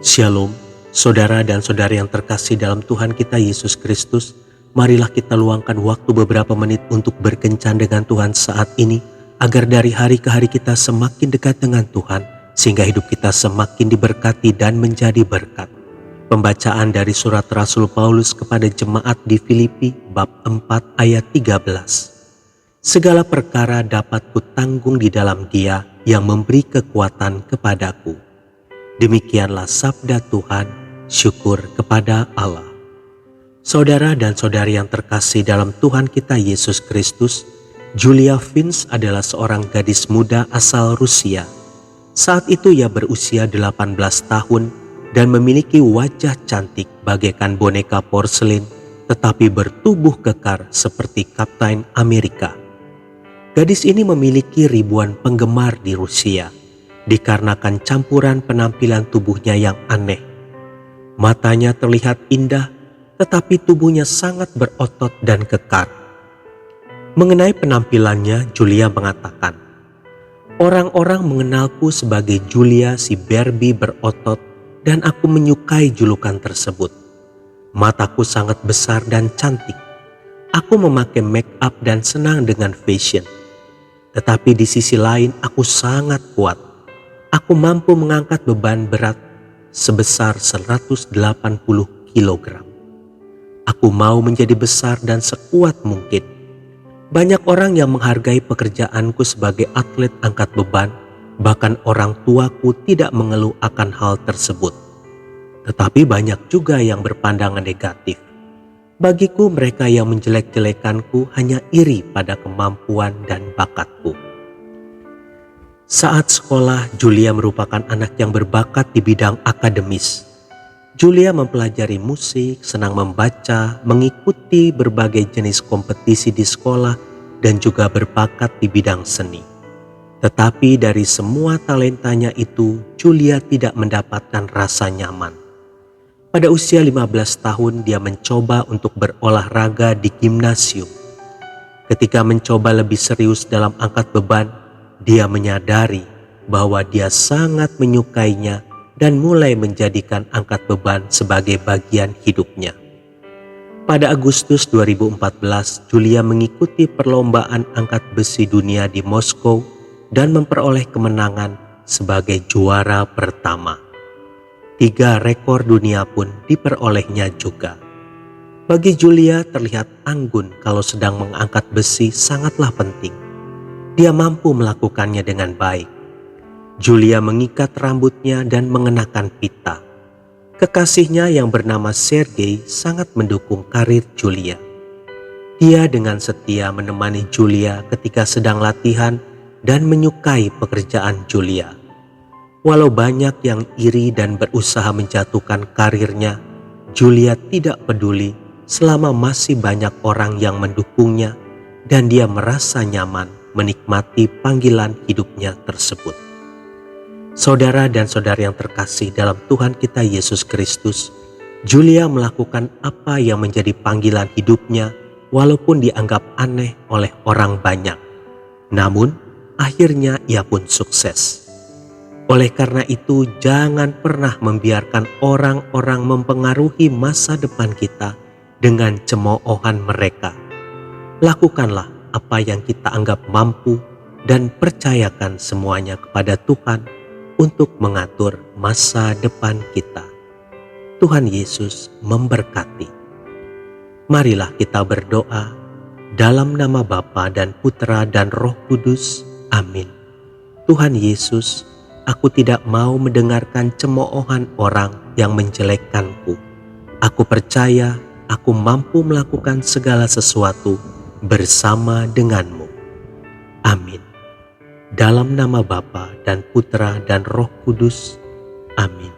Shalom, saudara dan saudari yang terkasih dalam Tuhan kita Yesus Kristus. Marilah kita luangkan waktu beberapa menit untuk berkencan dengan Tuhan saat ini, agar dari hari ke hari kita semakin dekat dengan Tuhan, sehingga hidup kita semakin diberkati dan menjadi berkat. Pembacaan dari surat Rasul Paulus kepada jemaat di Filipi bab 4 ayat 13. Segala perkara dapat kutanggung di dalam Dia yang memberi kekuatan kepadaku. Demikianlah sabda Tuhan, syukur kepada Allah. Saudara dan saudari yang terkasih dalam Tuhan kita Yesus Kristus, Julia Vince adalah seorang gadis muda asal Rusia. Saat itu ia berusia 18 tahun dan memiliki wajah cantik bagaikan boneka porselin, tetapi bertubuh kekar seperti Kapten Amerika. Gadis ini memiliki ribuan penggemar di Rusia, dikarenakan campuran penampilan tubuhnya yang aneh. Matanya terlihat indah, tetapi tubuhnya sangat berotot dan kekar. Mengenai penampilannya, Julia mengatakan, "Orang-orang mengenalku sebagai Julia si Barbie berotot dan aku menyukai julukan tersebut. Mataku sangat besar dan cantik. Aku memakai make up dan senang dengan fashion. Tetapi di sisi lain aku sangat kuat. Aku mampu mengangkat beban berat sebesar 180 kg. Aku mau menjadi besar dan sekuat mungkin. Banyak orang yang menghargai pekerjaanku sebagai atlet angkat beban, bahkan orang tuaku tidak mengeluh akan hal tersebut. Tetapi banyak juga yang berpandangan negatif. Bagiku mereka yang menjelek-jelekanku hanya iri pada kemampuan dan bakatku." Saat sekolah, Julia merupakan anak yang berbakat di bidang akademis. Julia mempelajari musik, senang membaca, mengikuti berbagai jenis kompetisi di sekolah, dan juga berbakat di bidang seni. Tetapi dari semua talentanya itu, Julia tidak mendapatkan rasa nyaman. Pada usia 15 tahun, dia mencoba untuk berolahraga di gimnasium. Ketika mencoba lebih serius dalam angkat beban, dia menyadari bahwa dia sangat menyukainya dan mulai menjadikan angkat beban sebagai bagian hidupnya. Pada Agustus 2014, Julia mengikuti perlombaan angkat besi dunia di Moskow dan memperoleh kemenangan sebagai juara pertama. 3 rekor dunia pun diperolehnya juga. Bagi Julia, terlihat anggun kalau sedang mengangkat besi sangatlah penting. Dia mampu melakukannya dengan baik. Julia mengikat rambutnya dan mengenakan pita. Kekasihnya yang bernama Sergei sangat mendukung karir Julia. Dia dengan setia menemani Julia ketika sedang latihan dan menyukai pekerjaan Julia. Walau banyak yang iri dan berusaha menjatuhkan karirnya, Julia tidak peduli selama masih banyak orang yang mendukungnya dan dia merasa nyaman menikmati panggilan hidupnya tersebut. Saudara dan saudari yang terkasih dalam Tuhan kita Yesus Kristus, Julia melakukan apa yang menjadi panggilan hidupnya walaupun dianggap aneh oleh orang banyak. Namun, akhirnya ia pun sukses. Oleh karena itu, jangan pernah membiarkan orang-orang mempengaruhi masa depan kita dengan cemoohan mereka. Lakukanlah apa yang kita anggap mampu dan percayakan semuanya kepada Tuhan untuk mengatur masa depan kita. Tuhan Yesus memberkati. Marilah kita berdoa dalam nama Bapa dan Putra dan Roh Kudus. Amin. Tuhan Yesus, aku tidak mau mendengarkan cemoohan orang yang menjelekkanku. Aku percaya aku mampu melakukan segala sesuatu bersama denganmu. Amin. Dalam nama Bapa dan Putra dan Roh Kudus. Amin.